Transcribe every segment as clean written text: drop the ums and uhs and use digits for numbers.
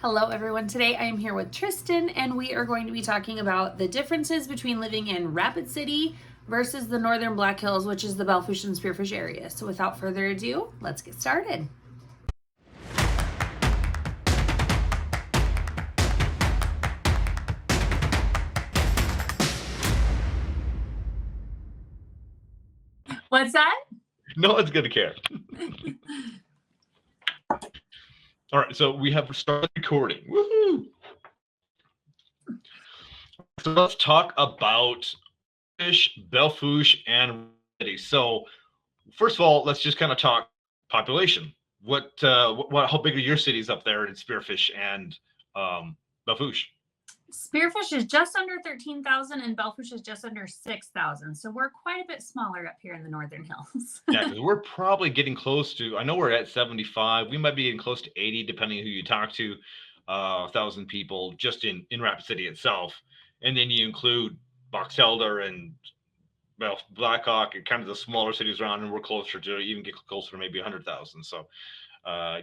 Hello everyone. Today I am here with Tristan and we are going to be talking about the differences between living in Rapid City versus the Northern Black Hills, which is the Bellfish and Spearfish area. So without further ado, let's get started. What's that? No one's gonna care. All right, so we have started recording. Woohoo! So let's talk about fish, Bellfish, and city. So first of all, let's just kind of talk population. How big are your cities up there in Spearfish and Bellfish? Spearfish is just under 13,000 and Bellfish is just under 6,000. So we're quite a bit smaller up here in the Northern Hills. Yeah, because we're probably getting close to, I know we're at 75. We might be getting close to 80, depending on who you talk to, 1,000 people just in Rapid City itself. And then you include Box Elder and Blackhawk and kind of the smaller cities around, and we're closer to even get closer to maybe 100,000. So,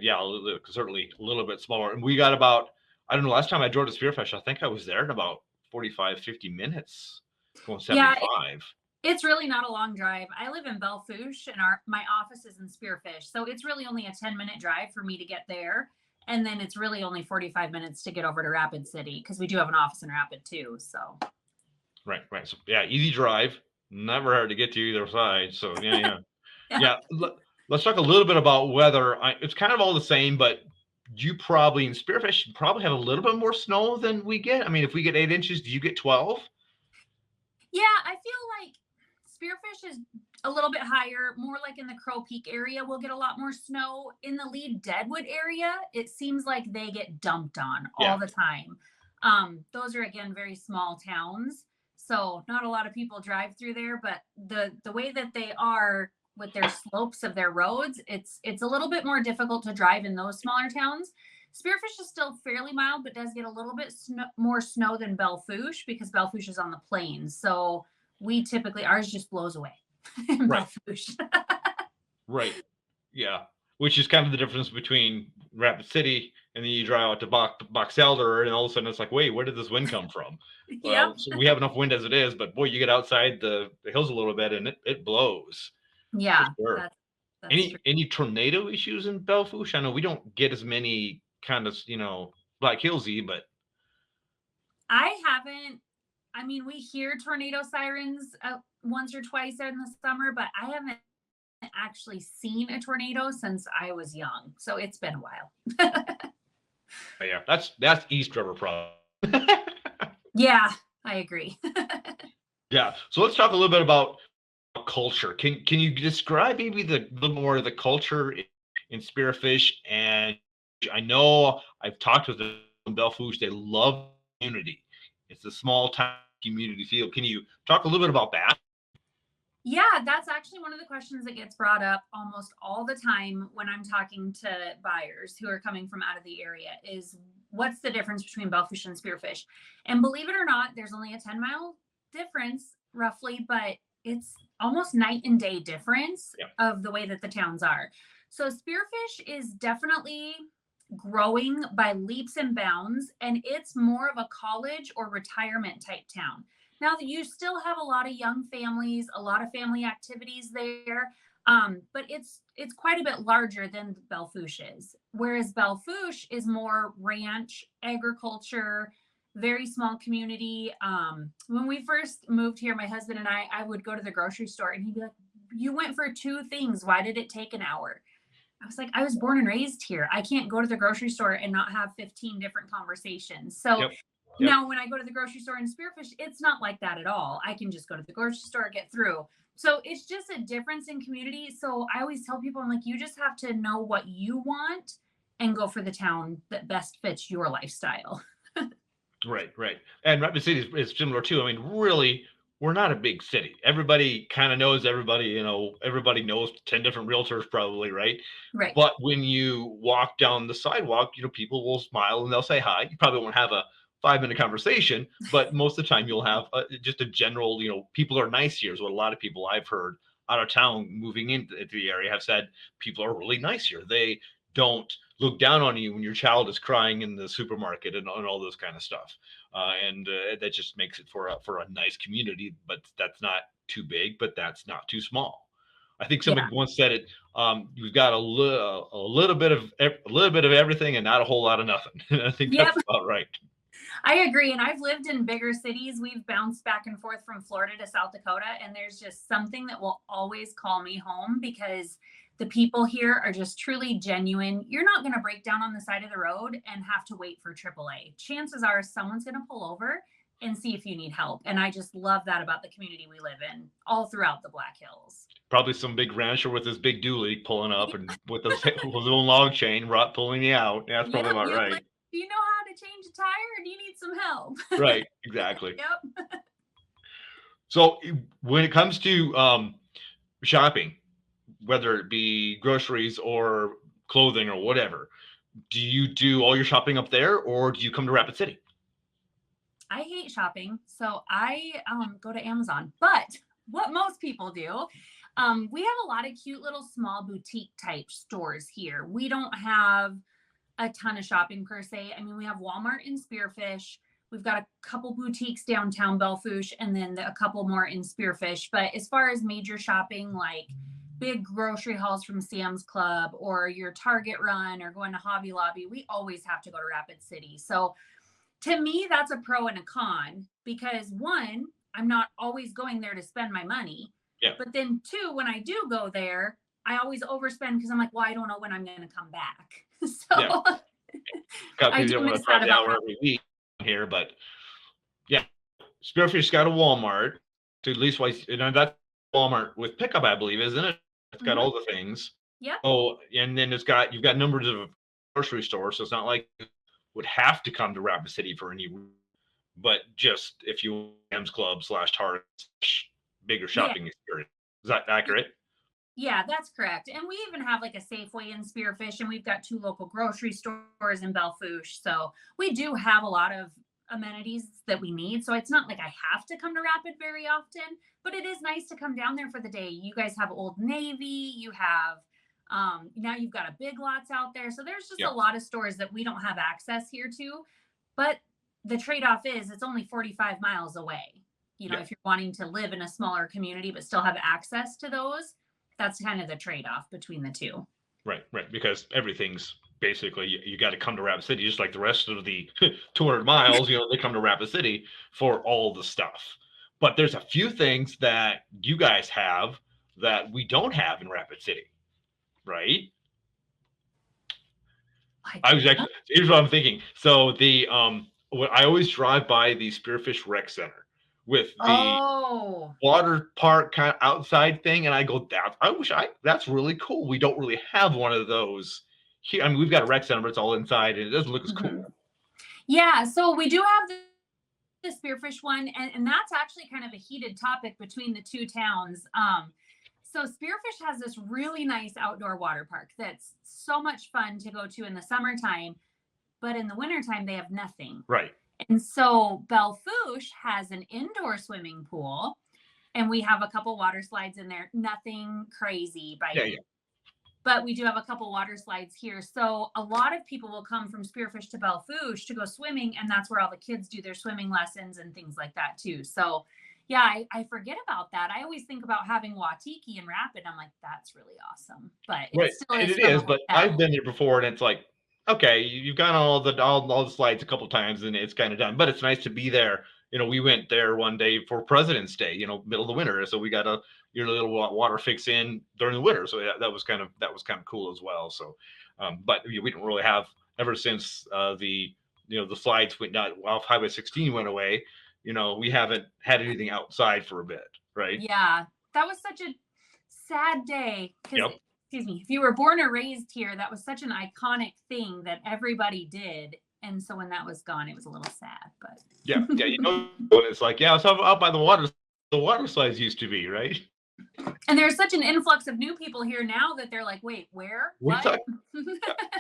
yeah, certainly a little bit smaller. And we got about, I don't know, last time I drove to Spearfish, I think I was there in about 45, 50 minutes going 75. Yeah, it's really not a long drive. I live in Bellfish and my office is in Spearfish. So it's really only a 10-minute drive for me to get there. And then it's really only 45 minutes to get over to Rapid City because we do have an office in Rapid too. So Right. So yeah, easy drive, never hard to get to either side. So yeah. Let's talk a little bit about weather. It's kind of all the same, but you probably in Spearfish probably have a little bit more snow than we get. I mean, if we get 8 inches, do you get 12? Yeah, I feel like Spearfish is a little bit higher, more like in the Crow Peak area. We'll get a lot more snow. In the Lead Deadwood area, it seems like they get dumped on all the time. Those are, again, very small towns. So not a lot of people drive through there, but the way that they are with their slopes of their roads, it's a little bit more difficult to drive in those smaller towns. Spearfish is still fairly mild, but does get a little bit more snow than Bellfish because Bellfish is on the plains. So we typically, ours just blows away in Bellfish. Right. Yeah. Which is kind of the difference between Rapid City and then you drive out to Box Elder and all of a sudden it's like, wait, where did this wind come from? Yeah. So we have enough wind as it is, but boy, you get outside the hills a little bit and it blows. Yeah. Sure. Any tornado issues in Bellfish? I know we don't get as many kind of, Black Hillsy, but I haven't. I mean, we hear tornado sirens once or twice in the summer, but I haven't actually seen a tornado since I was young. So it's been a while. Yeah, that's East River problem. Yeah, I agree. Yeah. So let's talk a little bit about culture. Can you describe maybe the little more of the culture in Spearfish? And I know I've talked with them in Bellfish. They love community. It's a small town community feel. Can you talk a little bit about that? Yeah, that's actually one of the questions that gets brought up almost all the time when I'm talking to buyers who are coming from out of the area is what's the difference between Bellfish and Spearfish? And believe it or not, there's only a 10-mile difference roughly, but it's almost night and day difference of the way that the towns are. So Spearfish is definitely growing by leaps and bounds, and it's more of a college or retirement type town. Now that you still have a lot of young families, a lot of family activities there, but it's quite a bit larger than Bellfish is. Whereas Bellfish is more ranch, agriculture, very small community. When we first moved here, my husband and I would go to the grocery store and he'd be like, "You went for 2 things. Why did it take an hour?" I was like, "I was born and raised here. I can't go to the grocery store and not have 15 different conversations." So now when I go to the grocery store in Spearfish, it's not like that at all. I can just go to the grocery store, get through. So it's just a difference in community. So I always tell people, I'm like, you just have to know what you want and go for the town that best fits your lifestyle. Right. And Rapid City is similar too. I mean, really, we're not a big city. Everybody kind of knows everybody, everybody knows 10 different realtors probably, right? Right. But when you walk down the sidewalk, people will smile and they'll say hi. You probably won't have a 5-minute conversation, but most of the time you'll have just a general, people are nice here is what a lot of people I've heard out of town moving into the area have said. People are really nice here. They don't look down on you when your child is crying in the supermarket and all those kind of stuff. And that just makes it for a nice community, but that's not too big, but that's not too small. I think somebody Yeah. once said it. We've got a little bit of everything and not a whole lot of nothing. And I think Yep. that's about right. I agree. And I've lived in bigger cities. We've bounced back and forth from Florida to South Dakota. And there's just something that will always call me home because the people here are just truly genuine. You're not going to break down on the side of the road and have to wait for AAA. Chances are someone's going to pull over and see if you need help. And I just love that about the community we live in all throughout the Black Hills. Probably some big rancher with his big dually pulling up and with his own log chain, pulling you out. Yeah, that's probably Yep. about You're right. like, do you know how to change a tire or do you need some help? Right, exactly. Yep. So when it comes to shopping, whether it be groceries or clothing or whatever, do you do all your shopping up there or do you come to Rapid City? I hate shopping, so I go to Amazon. But what most people do, we have a lot of cute little small boutique type stores here. We don't have a ton of shopping per se. I mean, we have Walmart in Spearfish. We've got a couple boutiques downtown Belfouche, and then a couple more in Spearfish. But as far as major shopping, like big grocery hauls from Sam's Club or your Target run or going to Hobby Lobby, we always have to go to Rapid City. So to me, that's a pro and a con because one, I'm not always going there to spend my money. Yeah. But then two, when I do go there, I always overspend because I'm like, well, I don't know when I'm going to come back. So Yeah. I do miss that about every week here, but yeah, Spearfish's got a Walmart. To at least that's Walmart with pickup, I believe, isn't it? It's got all the things. Yep. Oh, and then you've got numbers of grocery stores, so it's not like you would have to come to Rapid City for any, but just if you Sam's Club / Target bigger shopping experience. Is that accurate? Yeah, that's correct. And we even have like a Safeway in Spearfish, and we've got 2 local grocery stores in Belfouche. So we do have a lot of amenities that we need. So it's not like I have to come to Rapid very often, but it is nice to come down there for the day. You guys have Old Navy, you have now you've got a Big Lots out there. So there's just a lot of stores that we don't have access here to. But the trade-off is it's only 45 miles away. You know, if you're wanting to live in a smaller community but still have access to those, that's kind of the trade-off between the two. Right. Because everything's basically you got to come to Rapid City, just like the rest of the 200 miles. They come to Rapid City for all the stuff. But there's a few things that you guys have that we don't have in Rapid City, right? Here's what I'm thinking. So I always drive by the Spearfish Rec Center with the water park kind of outside thing, and I go, that's really cool. We don't really have one of those here. I mean, we've got a rec center, but it's all inside, and it doesn't look as cool. Yeah, so we do have the Spearfish one, and that's actually kind of a heated topic between the two towns. So Spearfish has this really nice outdoor water park that's so much fun to go to in the summertime, but in the wintertime they have nothing. Right. And so Belfouche has an indoor swimming pool, and we have a couple water slides in there. Nothing crazy by any, but we do have a couple water slides here. So a lot of people will come from Spearfish to Belfouche to go swimming, and that's where all the kids do their swimming lessons and things like that too. So yeah, I forget about that. I always think about having Wautiki and Rapid. I'm like, that's really awesome. But it is. But I've been there before, and it's like, okay, you've got all the slides a couple times, and it's kind of done. But it's nice to be there. We went there one day for President's Day. Middle of the winter, so we got your little water fix in during the winter. So that was kind of cool as well. So, but we don't really have ever since the slides went down off Highway 16 went away. We haven't had anything outside for a bit, right? Yeah, that was such a sad day. Excuse me, if you were born or raised here, that was such an iconic thing that everybody did. And so when that was gone, it was a little sad. But yeah, it's like, it's out by the water slides used to be, right? And there's such an influx of new people here now that they're like, wait, where? What?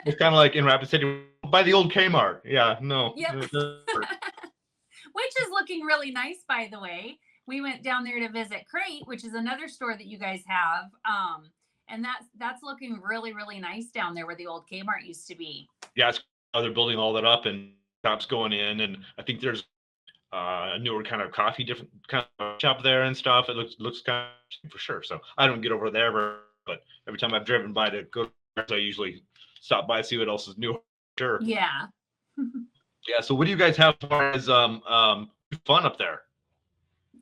It's kind of like in Rapid City by the old Kmart. Yeah, no. Yep. Which is looking really nice, by the way. We went down there to visit Crate, which is another store that you guys have. and that's looking really, really nice down there where the old Kmart used to be. Yeah, it's, they're building all that up and shops going in, and I think there's a newer kind of coffee, different kind of shop there and stuff. It looks kind of for sure. So I don't get over there, but every time I've driven by to go, I usually stop by, see what else is new. Sure. Yeah. Yeah. So what do you guys have as far as fun up there?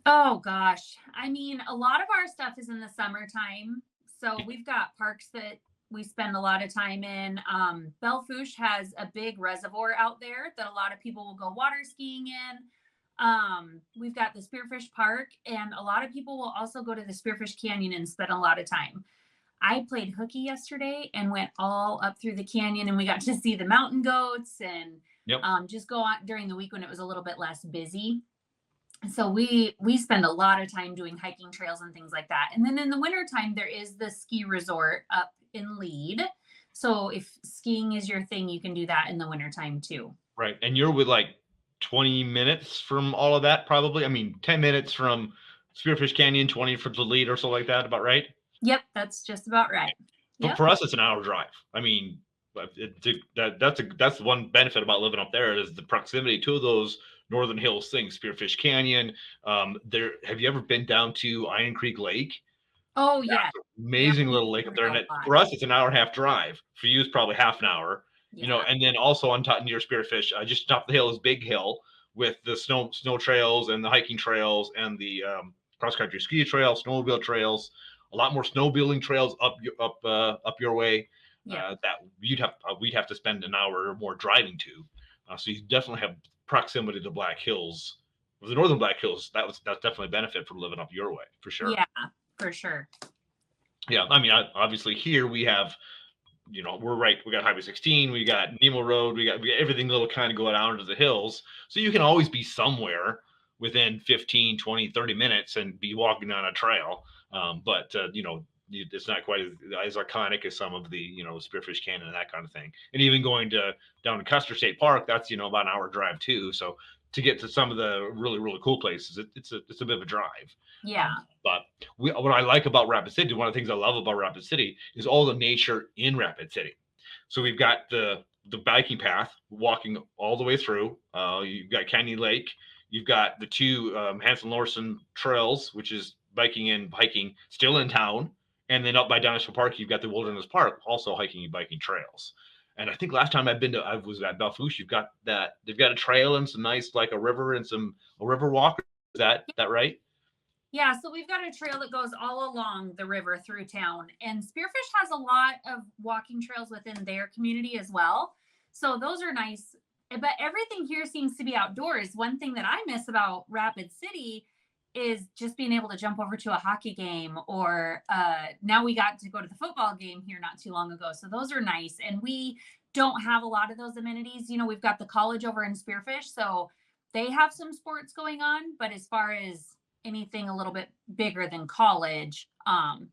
Oh gosh. I mean, a lot of our stuff is in the summertime. So we've got parks that we spend a lot of time in. Belle Fourche has a big reservoir out there that a lot of people will go water skiing in. We've got the Spearfish Park, and a lot of people will also go to the Spearfish Canyon and spend a lot of time. I played hooky yesterday and went all up through the canyon, and we got to see the mountain goats and Yep. just go on during the week when it was a little bit less busy. So we spend a lot of time doing hiking trails and things like that. And then in the wintertime, there is the ski resort up in Lead. So if skiing is your thing, you can do that in the wintertime too. Right. And you're with like 20 minutes from all of that, probably. I mean, 10 minutes from Spearfish Canyon, 20 from the Lead or something like that, about right? Yep, that's just about right. But Yep. for us, it's an hour drive. I mean, that's one benefit about living up there is the proximity to those northern hills things. Spearfish Canyon. There, have you ever been down to Iron Creek Lake? Oh yeah. Amazing little lake up there. And for us, it's an hour and a half drive. For you, it's probably half an hour. Yeah. You know, and then also on top near Spearfish, just top the hill is Big Hill with the snow trails and the hiking trails and the cross country ski trails, snowmobile trails. A lot more snowmobiling trails up your way. Yeah. That we'd have to spend an hour or more driving to. So you definitely have proximity to Black Hills. The northern Black Hills, that's definitely a benefit for living up your way for sure. Yeah, for sure. Yeah, I mean, obviously here we have, you know, we got Highway 16, we got Nemo Road, we got everything that'll kind of go out into the hills. So you can always be somewhere within 15, 20, 30 minutes and be walking on a trail. But you know, it's not quite as iconic as some of the, you know, Spearfish Canyon and that kind of thing. And even going down to Custer State Park, that's, you know, about an hour drive too. So to get to some of the really, really cool places, it's a bit of a drive. Yeah. But what I like about Rapid City, one of the things I love about Rapid City is all the nature in Rapid City. So we've got the biking path walking all the way through. You've got Canyon Lake. You've got the two Hanson Lorson trails, which is biking and hiking still in town. And then up by Dinosaur Park, you've got the Wilderness Park, also hiking and biking trails. And I think last time I was at Belle Fourche, you've got that, they've got a trail and some nice, like a river and a river walk. Is that right? Yeah, so we've got a trail that goes all along the river through town, and Spearfish has a lot of walking trails within their community as well. So those are nice, but everything here seems to be outdoors. One thing that I miss about Rapid City is just being able to jump over to a hockey game, or now we got to go to the football game here not too long ago. So those are nice, and we don't have a lot of those amenities. You know, we've got the college over in Spearfish, so they have some sports going on, but as far as anything a little bit bigger than college,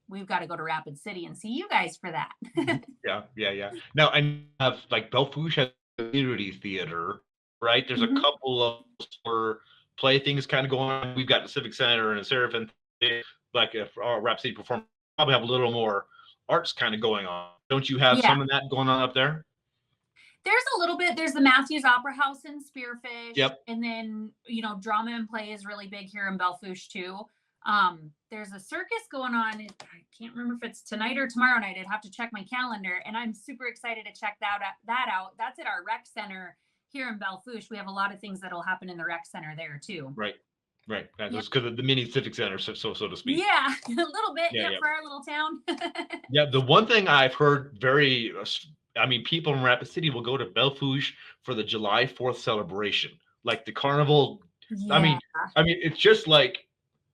we've got to go to Rapid City and see you guys for that. Yeah. Now, and have like Belle Fourche has a community theater, right? There's a couple of play things kind of going on. We've got the Civic Center and a Seraphin, like if our Rapid City perform, probably have a little more arts kind of going on. Don't you have some of that going on up there? There's a little bit. There's the Matthews Opera House in Spearfish. Yep. And then, you know, drama and play is really big here in Belle Fourche too. There's a circus going on. I can't remember if it's tonight or tomorrow night. I'd have to check my calendar. And I'm super excited to check that out. That's at our rec center here in Belle Fourche. We have a lot of things that'll happen in the rec center there too. Right. That's because of the mini civic center, so to speak. Yeah, a little bit. Yeah, for our little town. Yeah, the one thing I've heard people in Rapid City will go to Belle Fourche for the July 4th celebration, like the carnival. Yeah. I mean, it's just like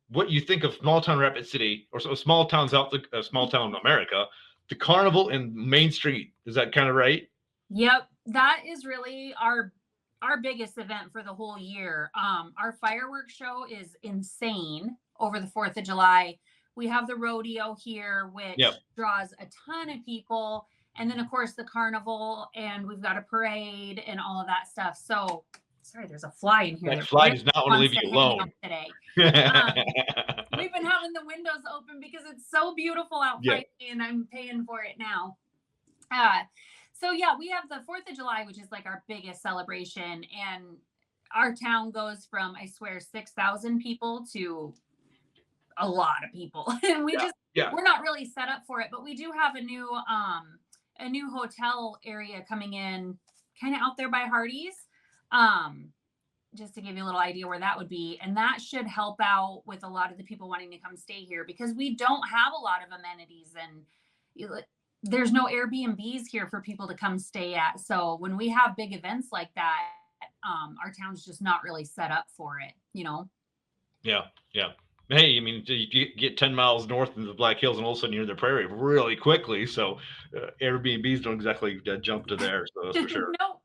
what you think of small town Rapid City or small towns small town America. The carnival in Main Street, is that kind of right? Yep, that is really our biggest event for the whole year. Our fireworks show is insane over the 4th of July. We have the rodeo here, which draws a ton of people. And then, of course, the carnival, and we've got a parade and all of that stuff. So Sorry, there's a fly in here That that fly really does not want to wants leave to you hang out alone. today. Um, we've been having the windows open because it's so beautiful out Yeah. finally, and I'm paying for it now. Uh, so yeah, we have the 4th of July, which is like our biggest celebration, and our town goes from, I swear, 6,000 people to a lot of people. And Yeah. Yeah. we're not really set up for it, but we do have a new hotel area coming in kind of out there by Hardee's. Um, just to give you a little idea where that would be. And that should help out with a lot of the people wanting to come stay here because we don't have a lot of amenities and there's no Airbnbs here for people to come stay at. So when we have big events like that, our town's just not really set up for it, you know? Yeah. Yeah. Hey, I mean, you get 10 miles north into the Black Hills and all of a sudden you're in the prairie really quickly. So Airbnbs don't exactly jump to there. So that's for sure. No,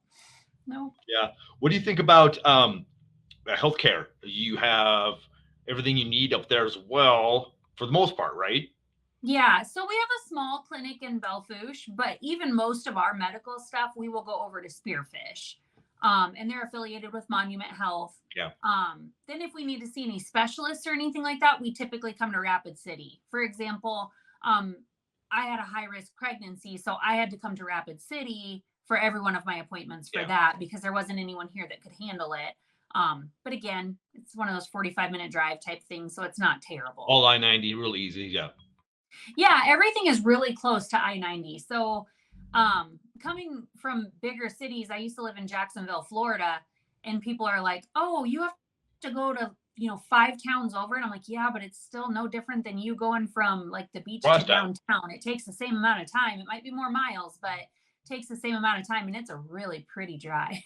no. Yeah. What do you think about healthcare? You have everything you need up there as well, for the most part, right? Yeah, so we have a small clinic in Belfouche, but even most of our medical stuff, we will go over to Spearfish. And they're affiliated with Monument Health. Yeah. Then if we need to see any specialists or anything like that, we typically come to Rapid City. For example, I had a high risk pregnancy, so I had to come to Rapid City for every one of my appointments for that because there wasn't anyone here that could handle it. But again, it's one of those 45-minute drive type things, so it's not terrible. All I-90, really easy. Yeah. Yeah, everything is really close to I-90. So coming from bigger cities, I used to live in Jacksonville, Florida, and people are like, oh, you have to go to, 5 towns over. And I'm like, yeah, but it's still no different than you going from like the beach to downtown. It takes the same amount of time. It might be more miles, but it takes the same amount of time. And it's a really pretty drive.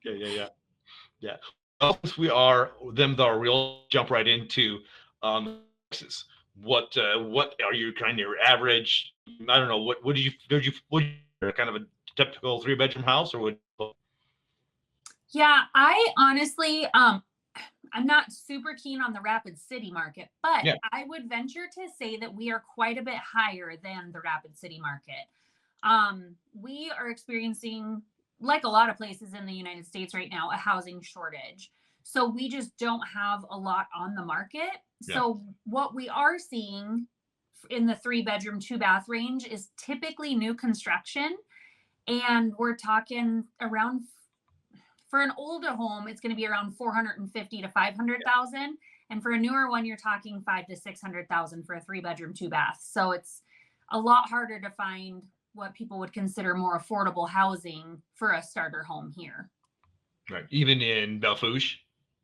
Yeah. Well, since we are them, though, we'll jump right into prices. What are your kind of your average? I don't know. What kind of a typical 3-bedroom house, or would? Yeah, I honestly, I'm not super keen on the Rapid City market, but Yeah. I would venture to say that we are quite a bit higher than the Rapid City market. We are experiencing, like a lot of places in the United States right now, a housing shortage. So we just don't have a lot on the market. Yeah. So what we are seeing in the 3-bedroom, 2-bath range is typically new construction. And we're talking around, for an older home, it's going to be around 450 to 500,000. And for a newer one, you're talking 500 to 600,000 for a 3-bedroom, 2-bath. So it's a lot harder to find what people would consider more affordable housing for a starter home here. Right. Even in Belfouche,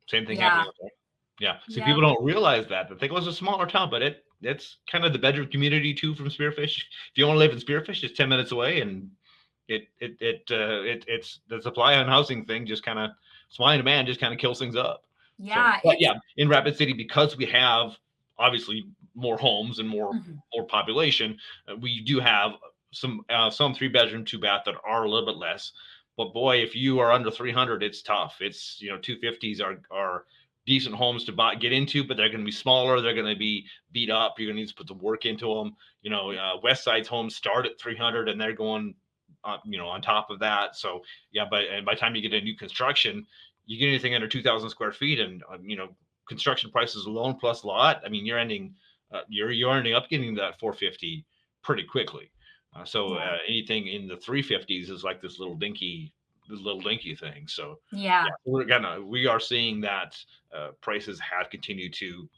same thing Yeah. happening. Yeah. So Yeah. people don't realize that. They think it was a smaller town, but it's kind of the bedroom community too from Spearfish. If you want to live in Spearfish, it's 10 minutes away, and it's the supply and housing thing just kind of supply and demand just kind of kills things up. Yeah. So, but yeah, in Rapid City, because we have obviously more homes and more population, we do have some 3-bedroom, 2-bath that are a little bit less. But boy, if you are under 300, it's tough. It's 250s are decent homes to get into, but they're going to be smaller. They're going to be beat up. You're going to need to put the work into them. West Side's homes start at 300, and they're going, on top of that. So yeah, by the time you get a new construction, you get anything under 2,000 square feet, and construction prices alone plus lot. I mean, you're ending up getting that 450 pretty quickly. So anything in the 350s is like this little dinky thing. So yeah, we are seeing that prices have continued to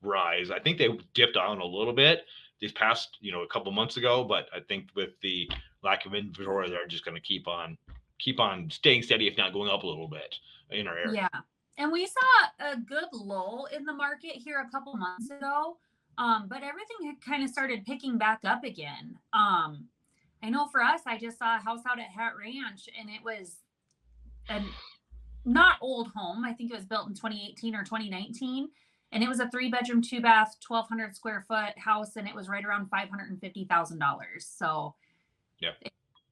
rise. I think they dipped down a little bit these past a couple months ago, but I think with the lack of inventory, they're just going to keep on staying steady, if not going up a little bit in our area. Yeah, and we saw a good lull in the market here a couple months ago. But everything had kind of started picking back up again. I know for us, I just saw a house out at Hat Ranch, and it was a not old home. I think it was built in 2018 or 2019. And it was a 3-bedroom, 2-bath, 1,200 square foot house, and it was right around $550,000. So, yeah.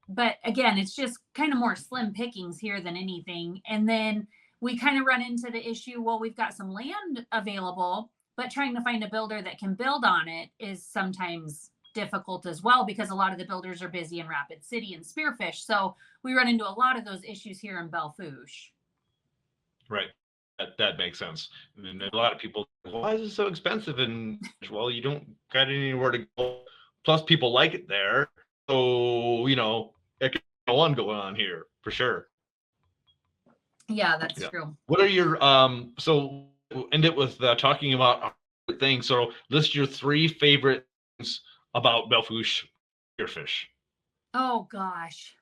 But again, it's just kind of more slim pickings here than anything. And then we kind of run into the issue, well, we've got some land available, but trying to find a builder that can build on it is sometimes difficult as well because a lot of the builders are busy in Rapid City and Spearfish. So we run into a lot of those issues here in Belfouche. Right. That makes sense. And a lot of people, why is it so expensive? And well, you don't got anywhere to go. Plus, people like it there. So, one going on here for sure. Yeah, that's Yeah. true. What are your so we'll end it with talking about things. So list your 3 favorite things about Belfouche Spearfish. Oh gosh.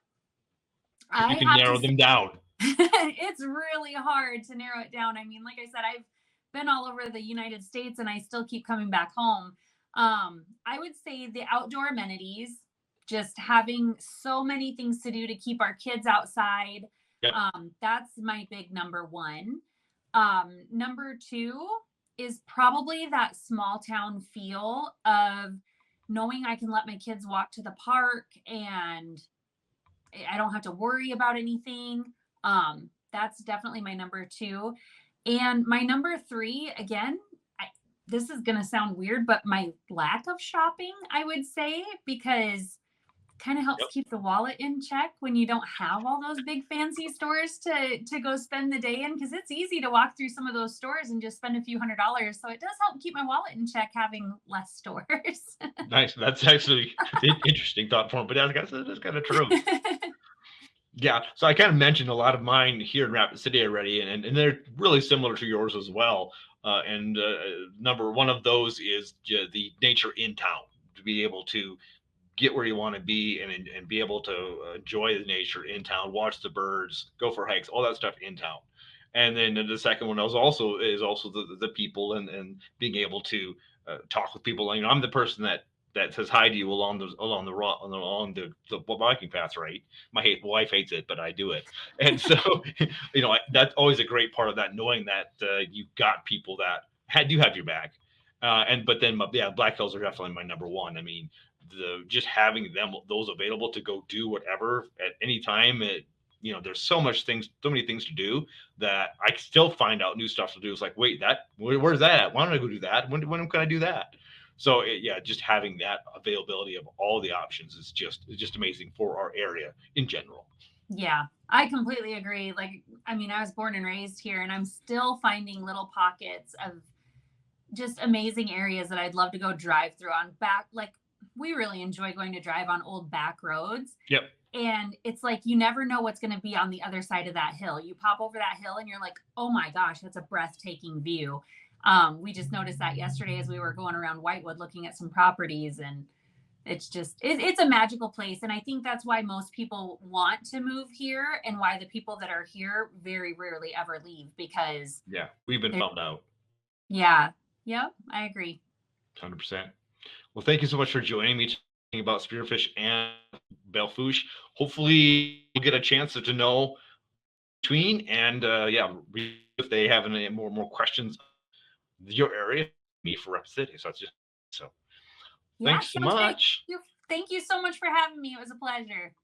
If I you can have to narrow say them down. it's really hard to narrow it down. I mean, like I said, I've been all over the United States and I still keep coming back home. I would say the outdoor amenities, just having so many things to do to keep our kids outside. Yep. That's my big number one. Number two is probably that small town feel of knowing I can let my kids walk to the park and I don't have to worry about anything. That's definitely my number two. And my number three, again, this is going to sound weird, but my lack of shopping, I would say, because kind of helps Yep. keep the wallet in check when you don't have all those big fancy stores to go spend the day in, because it's easy to walk through some of those stores and just spend a few $100s. So it does help keep my wallet in check having less stores. Nice. That's actually interesting thought form, but I guess that's kind of true. Yeah, so I kind of mentioned a lot of mine here in Rapid City already, and they're really similar to yours as well. And number one of those is the nature in town, to be able to get where you want to be and be able to enjoy the nature in town, watch the birds, go for hikes, all that stuff in town. And then the second one is also the people and being able to talk with people. I'm the person that says hi to you along the biking path, right? My wife hates it, but I do it. And so, that's always a great part of that, knowing that you've got people that do have your back. But then, yeah, Black Hills are definitely my number one. I mean, just having those available to go do whatever at any time. There's so many things to do that I still find out new stuff to do. It's like, wait, where's that at? Why don't I go do that? When can I do that? So yeah, just having that availability of all the options is just amazing for our area in general. Yeah, I completely agree. Like, I mean, I was born and raised here, and I'm still finding little pockets of just amazing areas that I'd love to go drive through on back. Like, we really enjoy going to drive on old back roads. Yep. And it's like you never know what's going to be on the other side of that hill. You pop over that hill and you're like, oh my gosh, that's a breathtaking view. We just noticed that yesterday as we were going around Whitewood looking at some properties, and it's a magical place. And I think that's why most people want to move here and why the people that are here very rarely ever leave, because Yeah, we've been found out. yeah, yep, I agree. 100%. Well, thank you so much for joining me talking about Spearfish and Belfouche. Hopefully, you'll get a chance to know between and if they have any more questions, your area, me for Rapid City. So it's so. Yeah, Thanks so sounds great. much. Thank you so much for having me. It was a pleasure.